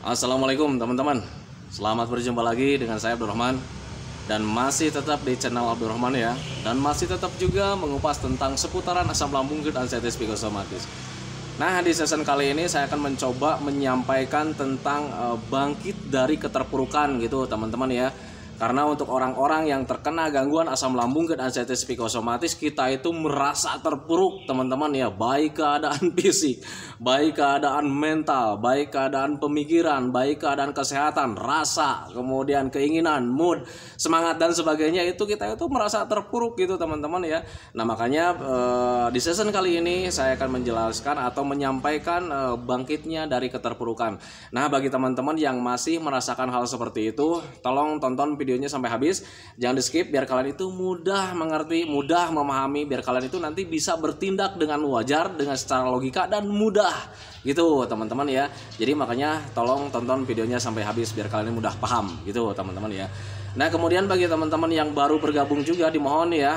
Assalamualaikum teman-teman. Selamat berjumpa lagi dengan saya Abdurrahman. Dan masih tetap di channel Abdurrahman ya. Dan masih tetap juga mengupas tentang seputaran asam lambung dan anxiety psikosomatis. Nah, di season kali ini saya akan mencoba menyampaikan tentang bangkit dari keterpurukan gitu teman-teman ya. Karena untuk orang-orang yang terkena gangguan asam lambung dan anxiety psikosomatis, kita itu merasa terpuruk teman-teman ya. Baik keadaan fisik, baik keadaan mental, baik keadaan pemikiran, baik keadaan kesehatan, rasa, kemudian keinginan, mood, semangat dan sebagainya, itu kita itu merasa terpuruk gitu teman-teman ya. Nah makanya di season kali ini saya akan menjelaskan atau menyampaikan bangkitnya dari keterpurukan. Nah bagi teman-teman yang masih merasakan hal seperti itu, tolong tonton videonya sampai habis, jangan di skip biar kalian itu mudah mengerti, mudah memahami, biar kalian itu nanti bisa bertindak dengan wajar, dengan secara logika dan mudah gitu teman-teman ya. Jadi makanya tolong tonton videonya sampai habis biar kalian mudah paham gitu teman-teman ya. Nah kemudian bagi teman-teman yang baru bergabung juga dimohon ya,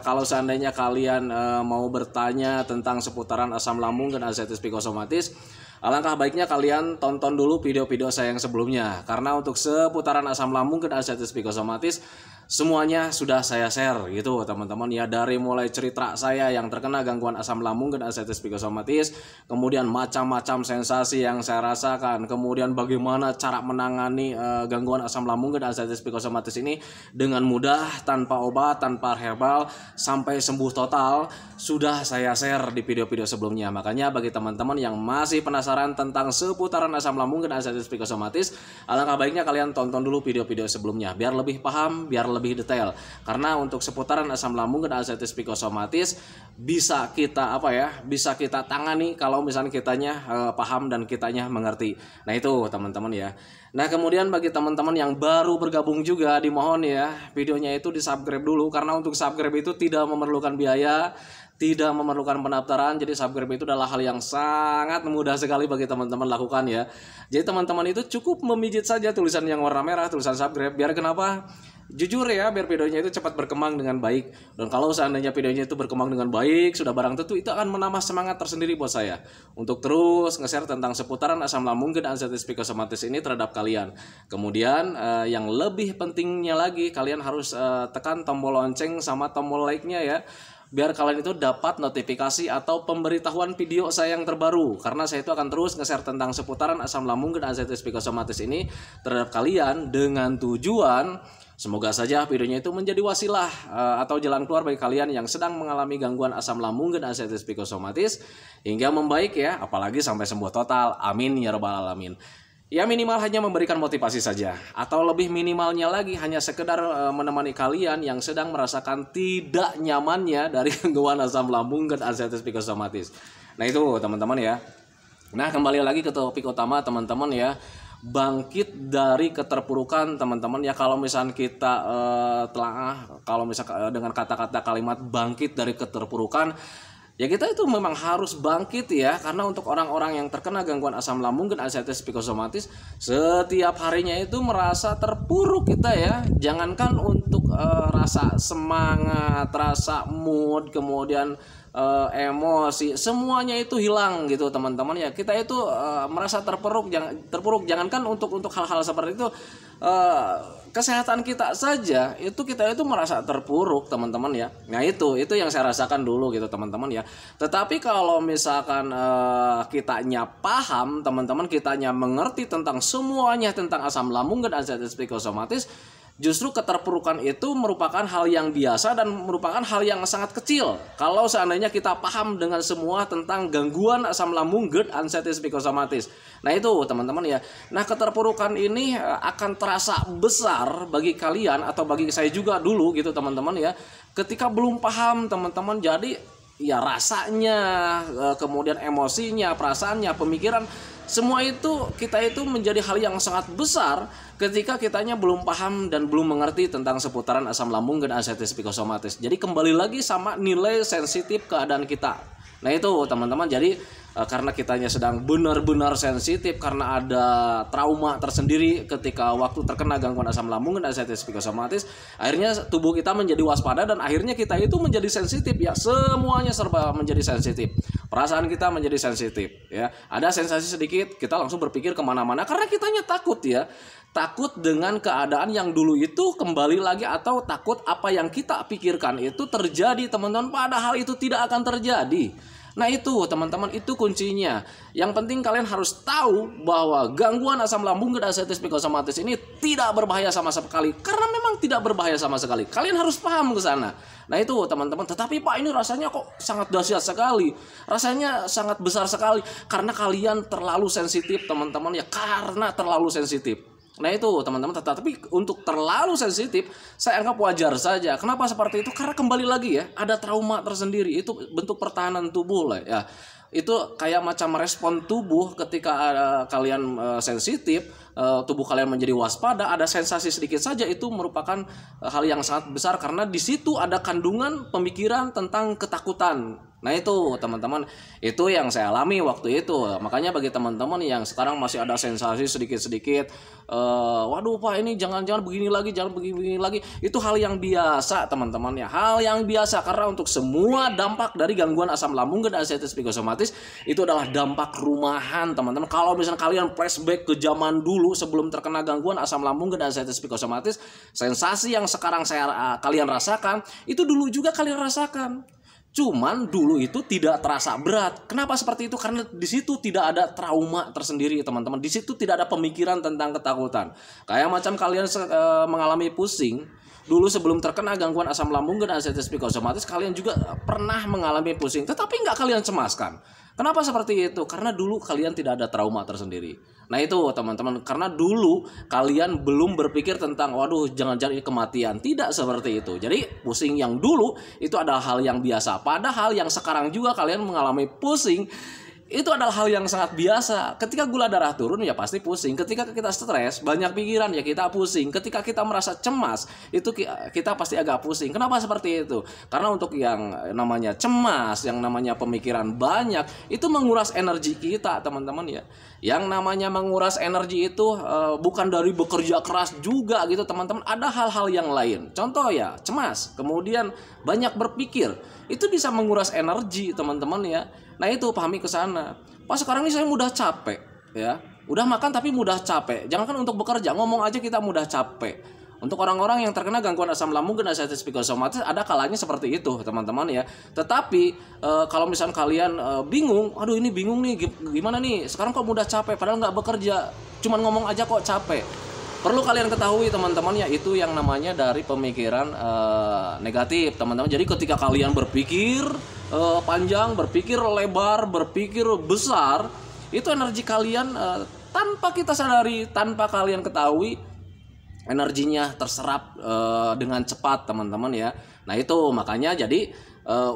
kalau seandainya kalian mau bertanya tentang seputaran asam lambung dan anxiety psikosomatis, alangkah baiknya kalian tonton dulu video-video saya yang sebelumnya. Karena untuk seputaran asam lambung dan anxiety psikosomatis semuanya sudah saya share gitu teman-teman ya. Dari mulai cerita saya yang terkena gangguan asam lambung dan anxiety psikosomatis, kemudian macam-macam sensasi yang saya rasakan, kemudian bagaimana cara menangani gangguan asam lambung dan anxiety psikosomatis ini dengan mudah, tanpa obat, tanpa herbal, sampai sembuh total, sudah saya share di video-video sebelumnya. Makanya bagi teman-teman yang masih penasaran tentang seputaran asam lambung dan anxiety psikosomatis, alangkah baiknya kalian tonton dulu video-video sebelumnya biar lebih paham, biar lebih detail. Karena untuk seputaran asam lambung dan anxiety psikosomatis bisa kita bisa kita tangani kalau misalnya kitanya paham dan kitanya mengerti. Nah itu teman-teman ya. Nah kemudian bagi teman-teman yang baru bergabung juga dimohon ya, videonya itu di subscribe dulu, karena untuk subscribe itu tidak memerlukan biaya, tidak memerlukan pendaftaran. Jadi subscribe itu adalah hal yang sangat mudah sekali bagi teman-teman lakukan ya. Jadi teman-teman itu cukup memijit saja tulisan yang warna merah, tulisan subscribe. Biar kenapa? Jujur ya, biar videonya itu cepat berkembang dengan baik. Dan kalau seandainya videonya itu berkembang dengan baik, sudah barang tentu itu akan menambah semangat tersendiri buat saya untuk terus nge-share tentang seputaran asam lambung dan anxiety psikosomatis ini terhadap kalian. Kemudian yang lebih pentingnya lagi, kalian harus tekan tombol lonceng sama tombol like-nya ya, biar kalian itu dapat notifikasi atau pemberitahuan video saya yang terbaru. Karena saya itu akan terus nge-share tentang seputaran asam lambung dan anxiety psikosomatis ini terhadap kalian, dengan tujuan semoga saja videonya itu menjadi wasilah atau jalan keluar bagi kalian yang sedang mengalami gangguan asam lambung dan anxiety psikosomatis hingga membaik ya, apalagi sampai sembuh total. Amin ya rabbal alamin. Ya minimal hanya memberikan motivasi saja, atau lebih minimalnya lagi hanya sekedar menemani kalian yang sedang merasakan tidak nyamannya dari gangguan asam lambung dan anxiety psikosomatis. Nah itu teman-teman ya. Nah kembali lagi ke topik utama teman-teman ya, bangkit dari keterpurukan teman-teman ya. Kalau misalnya kita kalau misalnya dengan kata-kata kalimat bangkit dari keterpurukan, ya kita itu memang harus bangkit ya. Karena untuk orang-orang yang terkena gangguan asam lambung dan anxiety psikosomatis, setiap harinya itu merasa terpuruk kita ya. Jangankan untuk rasa semangat, rasa mood, kemudian emosi, semuanya itu hilang gitu teman-teman ya. Kita itu merasa terpuruk, jangankan untuk hal-hal seperti itu, kesehatan kita saja itu kita itu merasa terpuruk teman-teman ya. Nah itu yang saya rasakan dulu gitu teman-teman ya. Tetapi kalau misalkan kitanya paham teman-teman, kitanya mengerti tentang semuanya tentang asam lambung dan anxiety psikosomatis, justru keterpurukan itu merupakan hal yang biasa dan merupakan hal yang sangat kecil kalau seandainya kita paham dengan semua tentang gangguan asam lambung dan anxiety psikosomatis. Nah itu teman-teman ya. Nah keterpurukan ini akan terasa besar bagi kalian atau bagi saya juga dulu gitu teman-teman ya, ketika belum paham teman-teman. Jadi ya rasanya, kemudian emosinya, perasaannya, pemikiran, semua itu kita itu menjadi hal yang sangat besar ketika kitanya belum paham dan belum mengerti tentang seputaran asam lambung dan anxiety psikosomatis. Jadi kembali lagi sama nilai sensitif keadaan kita. Nah itu teman-teman, jadi karena kitanya sedang benar-benar sensitif karena ada trauma tersendiri ketika waktu terkena gangguan asam lambung dan anxiety psikosomatis, akhirnya tubuh kita menjadi waspada dan akhirnya kita itu menjadi sensitif ya, semuanya serba menjadi sensitif, perasaan kita menjadi sensitif ya, ada sensasi sedikit kita langsung berpikir kemana-mana karena kitanya takut ya, takut dengan keadaan yang dulu itu kembali lagi, atau takut apa yang kita pikirkan itu terjadi teman-teman, padahal itu tidak akan terjadi. Nah itu teman-teman, itu kuncinya. Yang penting kalian harus tahu bahwa gangguan asam lambung dan anxiety psikosomatis ini tidak berbahaya sama sekali. Karena memang tidak berbahaya sama sekali. Kalian harus paham ke sana. Nah itu teman-teman, tetapi Pak ini rasanya kok sangat dahsyat sekali. Rasanya sangat besar sekali. Karena kalian terlalu sensitif teman-teman ya, karena terlalu sensitif. Nah itu teman-teman, tetapi untuk terlalu sensitif saya anggap wajar saja. Kenapa seperti itu? Karena kembali lagi ya, ada trauma tersendiri. Itu bentuk pertahanan tubuh lah ya. Itu kayak macam respon tubuh ketika kalian sensitif, tubuh kalian menjadi waspada, ada sensasi sedikit saja itu merupakan hal yang sangat besar karena di situ ada kandungan pemikiran tentang ketakutan. Nah itu teman-teman, itu yang saya alami waktu itu. Makanya bagi teman-teman yang sekarang masih ada sensasi sedikit-sedikit, waduh Pak ini jangan-jangan begini lagi, jangan begini lagi, itu hal yang biasa teman-teman ya, hal yang biasa. Karena untuk semua dampak dari gangguan asam lambung dan anxiety psikosomatis itu adalah dampak rumahan teman-teman. Kalau misalnya kalian flashback ke zaman dulu sebelum terkena gangguan asam lambung dan anxiety psikosomatis, sensasi yang sekarang kalian rasakan itu dulu juga kalian rasakan. Cuman dulu itu tidak terasa berat. Kenapa seperti itu? Karena di situ tidak ada trauma tersendiri teman-teman. Di situ tidak ada pemikiran tentang ketakutan. Kayak macam kalian mengalami pusing. Dulu sebelum terkena gangguan asam lambung dan anxiety psikosomatis, kalian juga pernah mengalami pusing. Tetapi nggak kalian cemaskan. Kenapa seperti itu? Karena dulu kalian tidak ada trauma tersendiri. Nah itu teman-teman, karena dulu kalian belum berpikir tentang waduh jangan-jangan ini kematian. Tidak seperti itu. Jadi pusing yang dulu itu adalah hal yang biasa. Padahal yang sekarang juga kalian mengalami pusing itu adalah hal yang sangat biasa. Ketika gula darah turun ya pasti pusing. Ketika kita stres, banyak pikiran ya kita pusing. Ketika kita merasa cemas, itu kita pasti agak pusing. Kenapa seperti itu? Karena untuk yang namanya cemas, yang namanya pemikiran banyak, itu menguras energi kita, teman-teman ya. Yang namanya menguras energi itu bukan dari bekerja keras juga gitu, teman-teman. Ada hal-hal yang lain. Contoh ya, cemas, kemudian banyak berpikir. Itu bisa menguras energi, teman-teman ya. Nah itu pahami ke sana. Pas sekarang ini saya mudah capek ya. Udah makan tapi mudah capek. Jangankan untuk bekerja, ngomong aja kita mudah capek. Untuk orang-orang yang terkena gangguan asam lambung dan anxiety psikosomatis ada kalanya seperti itu, teman-teman ya. Tetapi kalau misalnya kalian bingung, aduh ini bingung nih gimana nih? Sekarang kok mudah capek padahal nggak bekerja. Cuman ngomong aja kok capek. Perlu kalian ketahui teman-teman ya, itu yang namanya dari pemikiran negatif teman-teman. Jadi ketika kalian berpikir panjang, berpikir lebar, berpikir besar, itu energi kalian tanpa kita sadari, tanpa kalian ketahui, energinya terserap dengan cepat teman-teman ya. Nah itu makanya jadi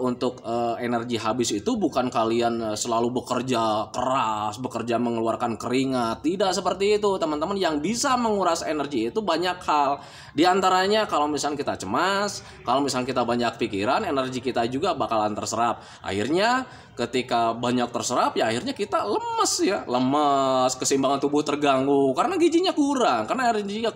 untuk energi habis itu bukan kalian selalu bekerja keras, bekerja mengeluarkan keringat. Tidak seperti itu teman-teman. Yang bisa menguras energi itu banyak hal. Di antaranya kalau misalnya kita cemas, kalau misalnya kita banyak pikiran, energi kita juga bakalan terserap. Akhirnya ketika banyak terserap ya akhirnya kita lemes ya. Lemes, keseimbangan tubuh terganggu karena gizinya kurang, karena energinya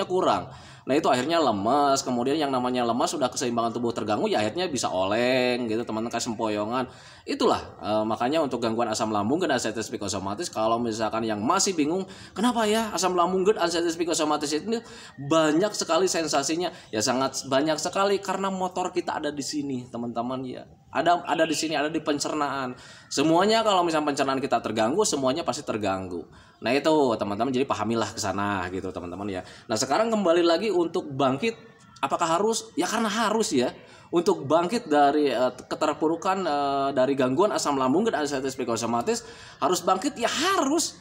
kurang. Nah itu akhirnya lemes. Kemudian yang namanya lemas sudah keseimbangan tubuh terganggu ya akhirnya bisa oleng gitu teman-teman, kayak sempoyongan. Itulah makanya untuk gangguan asam lambung dan anxiety psikosomatis, kalau misalkan yang masih bingung kenapa ya asam lambung dan anxiety psikosomatis ini banyak sekali sensasinya, ya sangat banyak sekali karena motor kita ada di sini teman-teman ya. Ada di sini, ada di pencernaan. Semuanya kalau misalnya pencernaan kita terganggu, semuanya pasti terganggu. Nah itu teman-teman, jadi pahamilah ke sana gitu teman-teman ya. Nah sekarang kembali lagi untuk bangkit, apakah harus? Ya karena harus ya. Untuk bangkit dari keterpurukan dari gangguan asam lambung dan anxiety psikosomatis, harus bangkit ya harus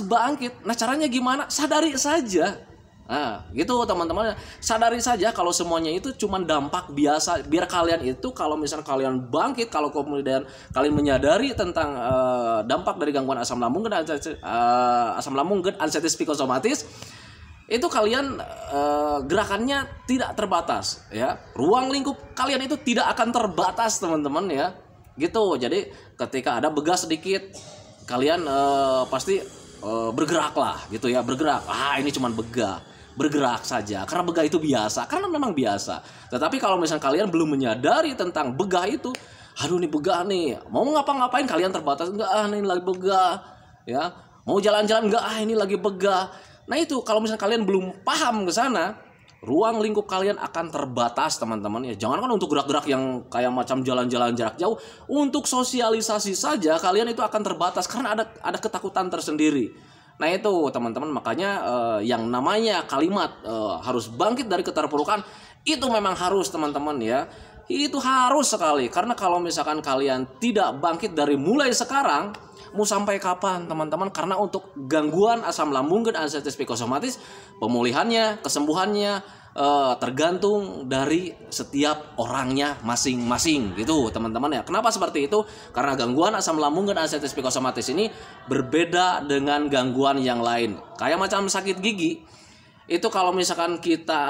bangkit. Nah caranya gimana? Sadari saja. Nah gitu teman-teman, sadari saja kalau semuanya itu cuma dampak biasa. Biar kalian itu kalau misalnya kalian bangkit, kalau kemudian kalian menyadari tentang dampak dari gangguan asam lambung dan anxiety psikosomatis, itu kalian gerakannya tidak terbatas ya. Ruang lingkup kalian itu tidak akan terbatas teman-teman ya. gitu. Jadi ketika ada begas sedikit, kalian pasti bergerak lah gitu ya, bergerak. Ini cuman bergerak saja, karena begah itu biasa, karena memang biasa. Tetapi kalau misalnya kalian belum menyadari tentang begah itu, aduh nih begah nih, mau ngapa-ngapain kalian terbatas, enggak ini lagi begah, ya mau jalan-jalan enggak ini lagi begah. Nah itu kalau misalnya kalian belum paham ke sana, ruang lingkup kalian akan terbatas teman-teman ya. Jangan kan untuk gerak-gerak yang kayak macam jalan-jalan jarak jauh, untuk sosialisasi saja kalian itu akan terbatas karena ada ketakutan tersendiri. Nah itu teman-teman, makanya yang namanya kalimat harus bangkit dari keterpurukan itu memang harus teman-teman ya. Itu harus sekali, karena kalau misalkan kalian tidak bangkit dari mulai sekarang, mau sampai kapan teman-teman? Karena untuk gangguan asam lambung dan anxieties psikosomatis, pemulihannya, kesembuhannya tergantung dari setiap orangnya masing-masing gitu teman-teman ya. Kenapa seperti itu? Karena gangguan asam lambung dan anxieties psikosomatis ini berbeda dengan gangguan yang lain. Kayak macam sakit gigi, itu kalau misalkan kita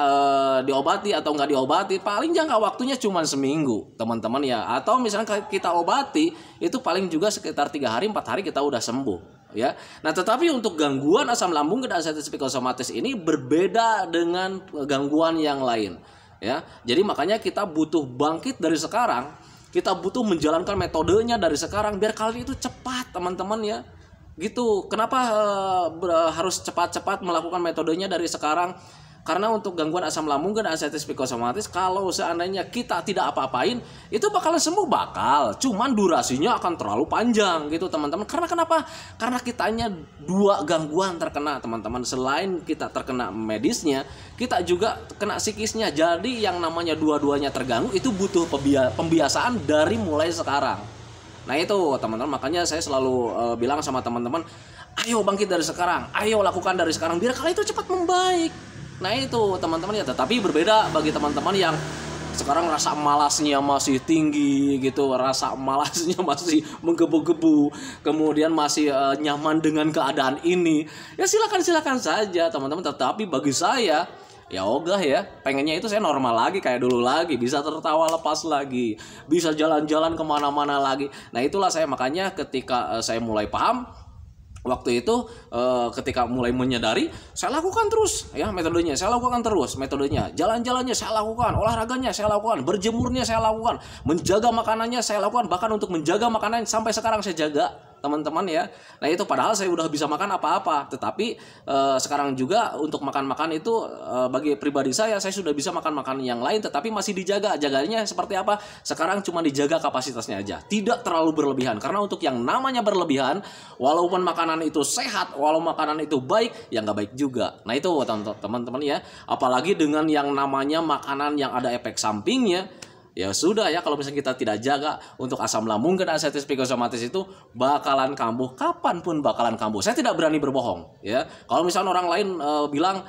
diobati atau nggak diobati, paling jangka waktunya cuma seminggu teman-teman ya. Atau misalkan kita obati, itu paling juga sekitar 3 hari 4 hari kita udah sembuh ya. Nah tetapi untuk gangguan asam lambung dan anxieties psikosomatis ini berbeda dengan gangguan yang lain ya. Jadi makanya kita butuh bangkit dari sekarang, kita butuh menjalankan metodenya dari sekarang biar kalian itu cepat teman-teman ya. Gitu. Kenapa harus cepat-cepat melakukan metodenya dari sekarang? Karena untuk gangguan asam lambung dan anxieties psikosomatis, kalau seandainya kita tidak apa-apain, itu bakalan sembuh, cuman durasinya akan terlalu panjang gitu teman-teman. Karena kenapa? Karena kitanya 2 gangguan terkena teman-teman. Selain kita terkena medisnya, kita juga kena psikisnya. Jadi yang namanya dua-duanya terganggu itu butuh pembiasaan dari mulai sekarang. Nah itu teman-teman, makanya saya selalu bilang sama teman-teman, ayo bangkit dari sekarang, ayo lakukan dari sekarang biar kalian itu cepat membaik. Nah itu teman-teman ya. Tetapi berbeda bagi teman-teman yang sekarang rasa malasnya masih tinggi gitu, rasa malasnya masih menggebu-gebu, kemudian masih nyaman dengan keadaan ini, ya silakan saja teman-teman. Tetapi bagi saya, ya ogah ya, pengennya itu saya normal lagi kayak dulu lagi, bisa tertawa lepas lagi, bisa jalan-jalan kemana-mana lagi. Nah itulah saya, makanya ketika saya mulai paham waktu itu, ketika mulai menyadari, saya lakukan terus ya metodenya, saya lakukan terus metodenya, jalan-jalannya saya lakukan, olahraganya saya lakukan, berjemurnya saya lakukan, menjaga makanannya saya lakukan, bahkan untuk menjaga makanan sampai sekarang saya jaga teman-teman ya. Nah itu padahal saya udah bisa makan apa-apa, tetapi sekarang juga untuk makan-makan itu bagi pribadi saya sudah bisa makan yang lain, tetapi masih dijaga. Jaganya seperti apa? Sekarang cuma dijaga kapasitasnya aja, tidak terlalu berlebihan. Karena untuk yang namanya berlebihan, walaupun makanan itu sehat, walau makanan itu baik, ya nggak baik juga. Nah itu teman-teman ya, apalagi dengan yang namanya makanan yang ada efek sampingnya. Ya sudah ya, kalau misalnya kita tidak jaga, untuk asam lambung dan anxieties psikosomatis itu bakalan kambuh, kapanpun bakalan kambuh. Saya tidak berani berbohong ya. Kalau misalnya orang lain bilang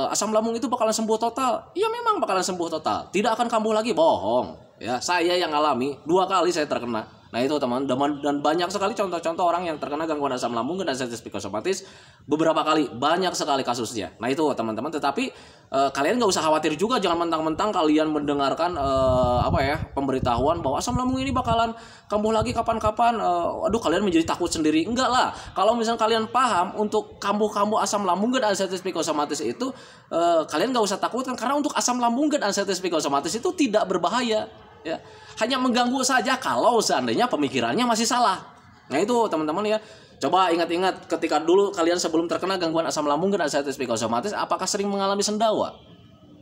asam lambung itu bakalan sembuh total, ya memang bakalan sembuh total, tidak akan kambuh lagi, bohong ya. Saya yang alami 2 kali saya terkena. Nah itu teman, dan banyak sekali contoh-contoh orang yang terkena gangguan asam lambung dan anxieties psikosomatis beberapa kali, banyak sekali kasusnya. Nah itu teman-teman, tetapi kalian nggak usah khawatir juga, jangan mentang-mentang kalian mendengarkan pemberitahuan bahwa asam lambung ini bakalan kambuh lagi kapan-kapan, aduh kalian menjadi takut sendiri. Enggak lah, kalau misalnya kalian paham untuk kambuh asam lambung dan anxieties psikosomatis itu, kalian nggak usah takutkan, karena untuk asam lambung dan anxieties psikosomatis itu tidak berbahaya ya, hanya mengganggu saja kalau seandainya pemikirannya masih salah. Nah itu teman-teman ya, coba ingat-ingat ketika dulu kalian sebelum terkena gangguan asam lambung dan anxieties psikosomatis, apakah sering mengalami sendawa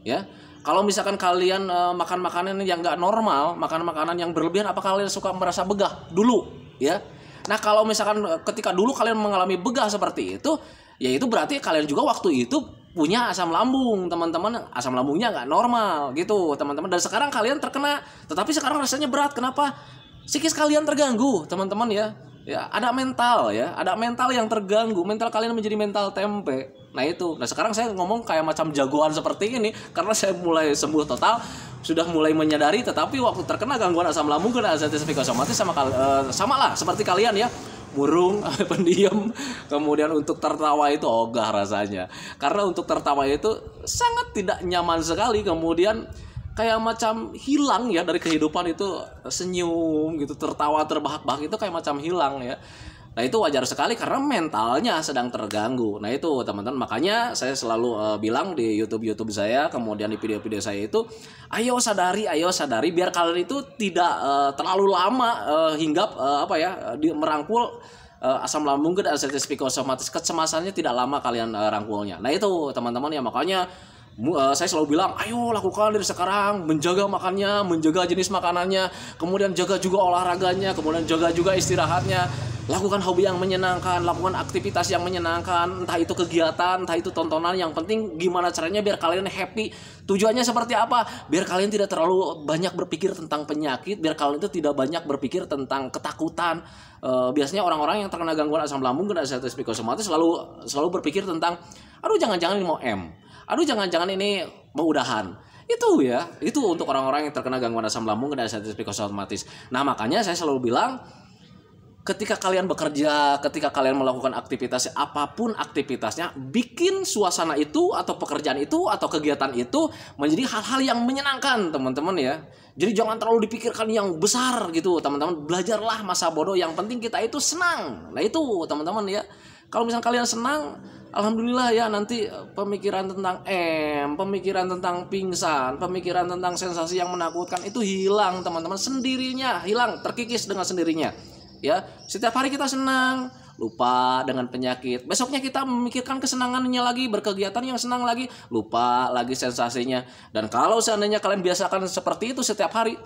ya? Kalau misalkan kalian makan makanan yang nggak normal, makan makanan yang berlebihan, apakah kalian suka merasa begah dulu ya? Nah kalau misalkan ketika dulu kalian mengalami begah seperti itu, ya itu berarti kalian juga waktu itu punya asam lambung teman-teman, asam lambungnya nggak normal gitu teman-teman. Dan sekarang kalian terkena, tetapi sekarang rasanya berat. Kenapa? Psikis kalian terganggu teman-teman ya. Ya ada mental ya, ada mental yang terganggu, mental kalian menjadi mental tempe. Nah itu, nah sekarang saya ngomong kayak macam jagoan seperti ini karena saya mulai sembuh total, sudah mulai menyadari. Tetapi waktu terkena gangguan asam lambung dan anxieties psikosomatis sama lah seperti kalian ya, murung, pendiam, kemudian untuk tertawa itu ogah rasanya. Karena untuk tertawa itu sangat tidak nyaman sekali. Kemudian kayak macam hilang ya dari kehidupan itu, senyum gitu, tertawa terbahak-bahak itu kayak macam hilang ya. Nah itu wajar sekali karena mentalnya sedang terganggu. Nah itu teman-teman, makanya saya selalu bilang di YouTube saya, kemudian di video-video saya itu, ayo sadari biar kalian itu tidak terlalu lama hinggap merangkul asam lambung dan anxiety psikosomatis. Kecemasannya tidak lama kalian rangkulnya. Nah itu teman-teman ya, makanya saya selalu bilang, ayo lakukan dari sekarang, menjaga makannya, menjaga jenis makanannya, kemudian jaga juga olahraganya, kemudian jaga juga istirahatnya, lakukan hobi yang menyenangkan, lakukan aktivitas yang menyenangkan, entah itu kegiatan, entah itu tontonan, yang penting gimana caranya biar kalian happy. Tujuannya seperti apa? Biar kalian tidak terlalu banyak berpikir tentang penyakit, biar kalian itu tidak banyak berpikir tentang ketakutan. Biasanya orang-orang yang terkena gangguan asam lambung dan anxiety psikosomatis selalu berpikir tentang, aduh jangan-jangan ini mau aduh jangan-jangan ini mau udahan. Itu untuk orang-orang yang terkena gangguan asam lambung dan anxiety psikosomatis. Nah makanya saya selalu bilang, ketika kalian bekerja, ketika kalian melakukan aktivitas, apapun aktivitasnya, bikin suasana itu atau pekerjaan itu atau kegiatan itu menjadi hal-hal yang menyenangkan teman-teman ya. Jadi jangan terlalu dipikirkan yang besar gitu teman-teman. Belajarlah masa bodoh, yang penting kita itu senang. Nah itu teman-teman ya. Kalau misalnya kalian senang, alhamdulillah ya, nanti pemikiran tentang pemikiran tentang pingsan, pemikiran tentang sensasi yang menakutkan itu hilang teman-teman, sendirinya hilang, terkikis dengan sendirinya. Ya, setiap hari kita senang, lupa dengan penyakit. Besoknya kita memikirkan kesenangannya lagi, berkegiatan yang senang lagi, lupa lagi sensasinya. Dan kalau seandainya kalian biasakan seperti itu setiap hari,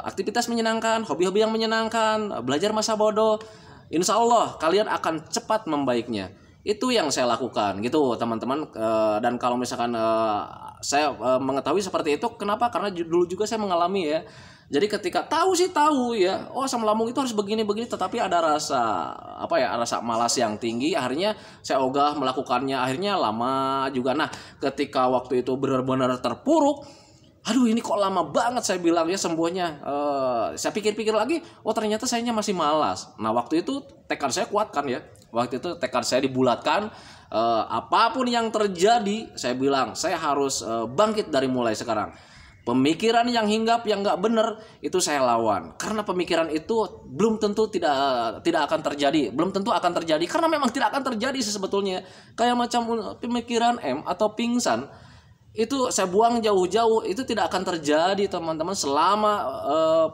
aktivitas menyenangkan, hobi-hobi yang menyenangkan, belajar masa bodoh, insya Allah kalian akan cepat membaiknya. Itu yang saya lakukan gitu teman-teman. Dan kalau misalkan saya mengetahui seperti itu, kenapa? Karena dulu juga saya mengalami ya. Jadi ketika tahu ya, oh asam lambung itu harus begini-begini, tetapi ada rasa malas yang tinggi, akhirnya saya ogah melakukannya, akhirnya lama juga. Nah, ketika waktu itu benar-benar terpuruk, aduh ini kok lama banget saya bilang ya sembuhnya. Saya pikir-pikir lagi, oh ternyata sayanya masih malas. Nah, waktu itu tekad saya kuatkan ya. Waktu itu tekad saya dibulatkan, apapun yang terjadi, saya bilang saya harus bangkit dari mulai sekarang. Pemikiran yang hinggap, yang nggak benar, itu saya lawan. Karena pemikiran itu belum tentu tidak akan terjadi, belum tentu akan terjadi. Karena memang tidak akan terjadi sebetulnya. Kayak macam pemikiran atau pingsan, itu saya buang jauh-jauh, itu tidak akan terjadi teman-teman. Selama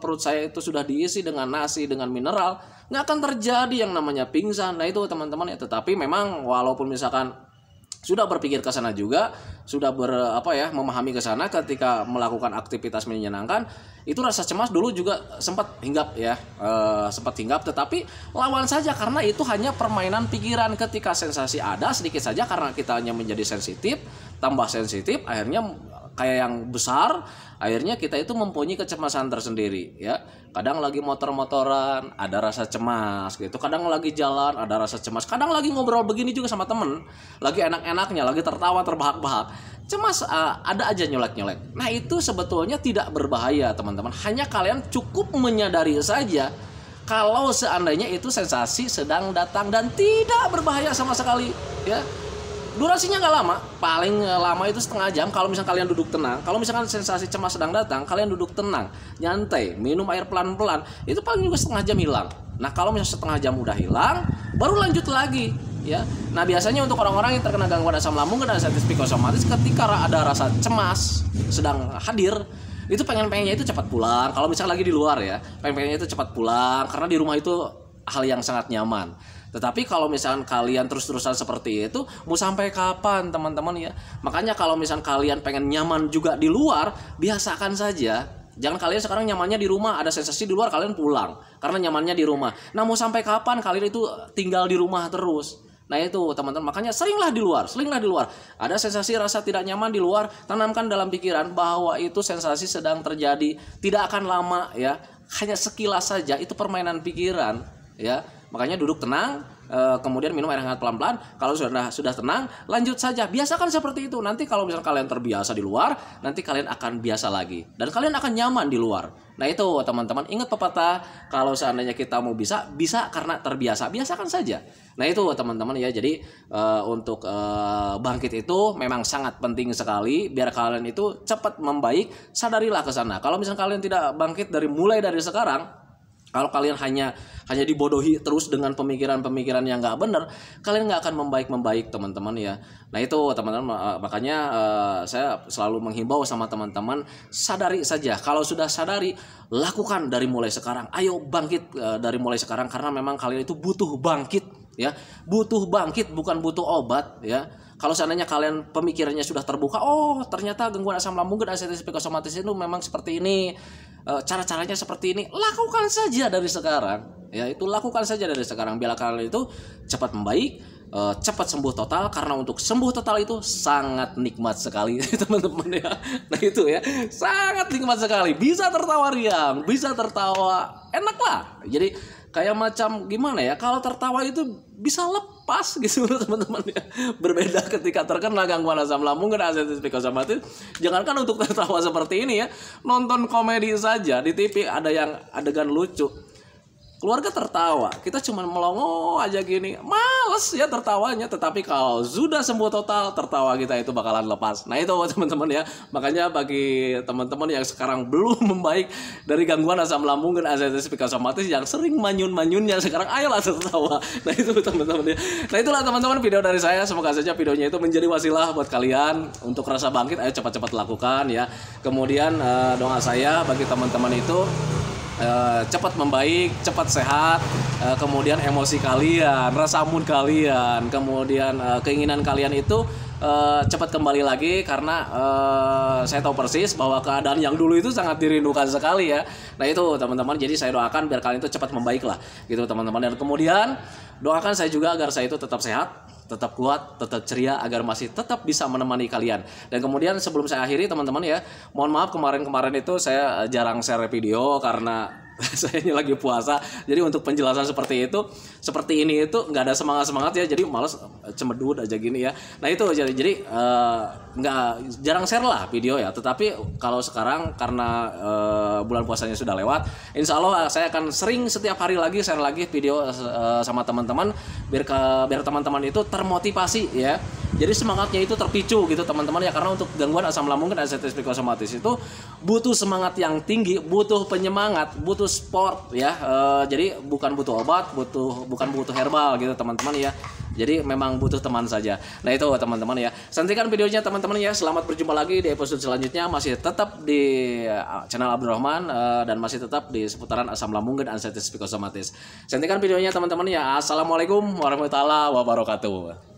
perut saya itu sudah diisi dengan nasi, dengan mineral, nggak akan terjadi yang namanya pingsan. Nah itu teman-teman ya. Tetapi memang walaupun misalkan sudah berpikir ke sana juga, sudah memahami ke sana, ketika melakukan aktivitas menyenangkan, itu rasa cemas dulu juga sempat hinggap ya, tetapi lawan saja, karena itu hanya permainan pikiran. Ketika sensasi ada sedikit saja, karena kita hanya menjadi sensitif, tambah sensitif, akhirnya kayak yang besar, akhirnya kita itu mempunyai kecemasan tersendiri ya. Kadang lagi motor-motoran ada rasa cemas gitu, kadang lagi jalan ada rasa cemas, kadang lagi ngobrol begini juga sama temen, lagi enak-enaknya, lagi tertawa terbahak-bahak, cemas ada aja nyolek-nyolek. Nah itu sebetulnya tidak berbahaya teman-teman, hanya kalian cukup menyadari saja kalau seandainya itu sensasi sedang datang dan tidak berbahaya sama sekali ya. Durasinya nggak lama, paling lama itu setengah jam. Kalau misalkan kalian duduk tenang, kalau misalkan sensasi cemas sedang datang, kalian duduk tenang, nyantai, minum air pelan-pelan, itu paling juga setengah jam hilang. Nah kalau misalkan setengah jam udah hilang, baru lanjut lagi ya. Nah biasanya untuk orang-orang yang terkena gangguan asam lambung dan anxiety psikosomatis, ketika ada rasa cemas sedang hadir, itu pengennya itu cepat pulang. Kalau misalkan lagi di luar ya, pengennya itu cepat pulang, karena di rumah itu hal yang sangat nyaman. Tetapi kalau misalkan kalian terus-terusan seperti itu, mau sampai kapan teman-teman ya? Makanya kalau misalkan kalian pengen nyaman juga di luar, biasakan saja. Jangan kalian sekarang nyamannya di rumah, ada sensasi di luar, kalian pulang karena nyamannya di rumah. Nah mau sampai kapan kalian itu tinggal di rumah terus? Nah itu teman-teman, makanya seringlah di luar. Ada sensasi rasa tidak nyaman di luar, tanamkan dalam pikiran bahwa itu sensasi sedang terjadi, tidak akan lama ya, hanya sekilas saja, itu permainan pikiran ya. Makanya duduk tenang, kemudian minum air hangat pelan-pelan. Kalau sudah tenang, lanjut saja. Biasakan seperti itu. Nanti kalau misalnya kalian terbiasa di luar, nanti kalian akan biasa lagi dan kalian akan nyaman di luar. Nah itu teman-teman, ingat pepatah, kalau seandainya kita mau bisa karena terbiasa. Biasakan saja. Nah itu teman-teman ya. Jadi untuk bangkit itu memang sangat penting sekali. Biar kalian itu cepat membaik, sadarilah ke sana. Kalau misalnya kalian tidak bangkit mulai dari sekarang, kalau kalian hanya dibodohi terus dengan pemikiran-pemikiran yang nggak benar, kalian nggak akan membaik teman-teman ya. Nah itu teman-teman, makanya saya selalu menghimbau sama teman-teman, sadari saja. Kalau sudah sadari, lakukan dari mulai sekarang. Ayo bangkit dari mulai sekarang, karena memang kalian itu butuh bangkit ya, butuh bangkit, bukan butuh obat ya. Kalau seandainya kalian pemikirannya sudah terbuka, oh ternyata gangguan asam lambung dan anxiety psikosomatis itu memang seperti ini, cara-caranya seperti ini, lakukan saja dari sekarang ya. Itu lakukan saja dari sekarang biar kalian itu cepat membaik, cepat sembuh total. Karena untuk sembuh total itu sangat nikmat sekali teman-teman ya. Nah itu ya, sangat nikmat sekali, bisa tertawa riang, bisa tertawa enak lah. Jadi kayak macam gimana ya, kalau tertawa itu bisa lepas gitu teman-teman ya. Berbeda ketika terkena gangguan asam lambung dan anxiety psikosomatis. Jangankan untuk tertawa seperti ini ya, nonton komedi saja di TV ada yang adegan lucu, keluarga tertawa, kita cuma melongo aja gini, males ya tertawanya. Tetapi kalau sudah sembuh total, tertawa kita itu bakalan lepas. Nah itu teman-teman ya. Makanya bagi teman-teman yang sekarang belum membaik dari gangguan asam lambung dan anxiety psikosomatis, yang sering manyun-manyunnya sekarang, ayolah tertawa. Nah itu teman-teman ya. Nah itulah teman-teman video dari saya. Semoga saja videonya itu menjadi wasilah buat kalian untuk rasa bangkit. Ayo cepat-cepat lakukan ya. Kemudian doa saya bagi teman-teman itu cepat membaik, cepat sehat, kemudian emosi kalian, rasa mood kalian, kemudian keinginan kalian itu cepat kembali lagi. Karena saya tahu persis bahwa keadaan yang dulu itu sangat dirindukan sekali ya. Nah itu teman-teman, jadi saya doakan biar kalian itu cepat membaik lah gitu teman-teman. Dan kemudian doakan saya juga agar saya itu tetap sehat, tetap kuat, tetap ceria, agar masih tetap bisa menemani kalian. Dan kemudian sebelum saya akhiri teman-teman ya, mohon maaf kemarin-kemarin itu saya jarang share video karena saya ini lagi puasa. Jadi untuk penjelasan seperti ini itu nggak ada semangat ya. Jadi malas cemedut aja gini ya. Nah itu jadi nggak jarang share lah video ya. Tetapi kalau sekarang karena bulan puasanya sudah lewat, insya Allah saya akan sering setiap hari lagi share lagi video sama teman-teman, biar teman-teman itu termotivasi ya. Jadi semangatnya itu terpicu gitu teman-teman ya. Karena untuk gangguan asam lambung dan anxiety psikosomatis itu butuh semangat yang tinggi, butuh penyemangat, butuh sport ya. Jadi bukan butuh obat, bukan butuh herbal gitu teman-teman ya. Jadi memang butuh teman saja. Nah itu teman-teman ya. Santikan videonya teman-teman ya. Selamat berjumpa lagi di episode selanjutnya. Masih tetap di channel Abdurrahman dan masih tetap di seputaran asam lambung dan anxiety psikosomatis. Santikan videonya teman-teman ya. Assalamualaikum warahmatullahi wabarakatuh.